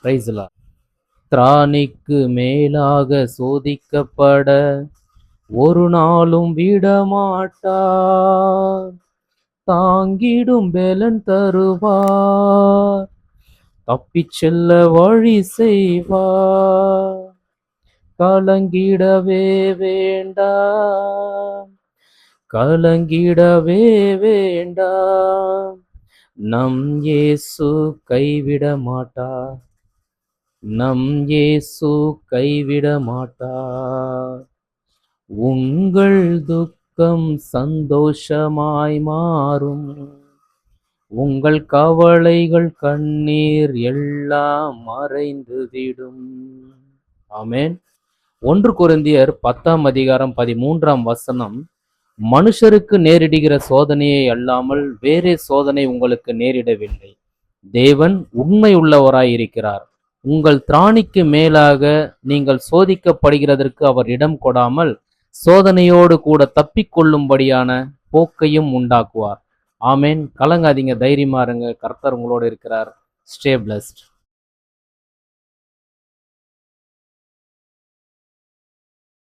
பிரைஸ்லா. திராணிக்கு மேலாக சோதிக்கப்பட ஒரு நாளும் விடமாட்டார். தாங்கிடும் பெலன் தருவார். தப்பிச் செல்ல வழி செய்வார். கலங்கிடவே வேண்டாம், கலங்கிடவே வேண்டாம். நம் இயேசு கைவிட மாட்டார், நம் இயேசு கைவிட மாட்டார். உங்கள் துக்கம் சந்தோஷமாய் மாறும், உங்கள் கவலைகள் கண்ணீர் எல்லாம் மறைந்து விடும். ஆமென். 1 கொரிந்தியர் 10ஆம் அதிகாரம் 13ஆம் வசனம், மனுஷருக்கு நேரிடுகிற சோதனையை அல்லாமல் வேறே சோதனை உங்களுக்கு நேரிடவில்லை. தேவன் உண்மை உள்ளவராயிருக்கிறார். உங்கள் திராணிக்கு மேலாக நீங்கள் சோதிக்கப்படுகிறதற்கு அவர் இடம் கொடாமல் சோதனையோடு கூட தப்பிக்கொள்ளும்படியான போக்கையும் உண்டாக்குவார். ஆமென். கலங்காதீங்க, தைரியமா இருங்க. கர்த்தர் உங்களோடு இருக்கிறார். Stay blessed.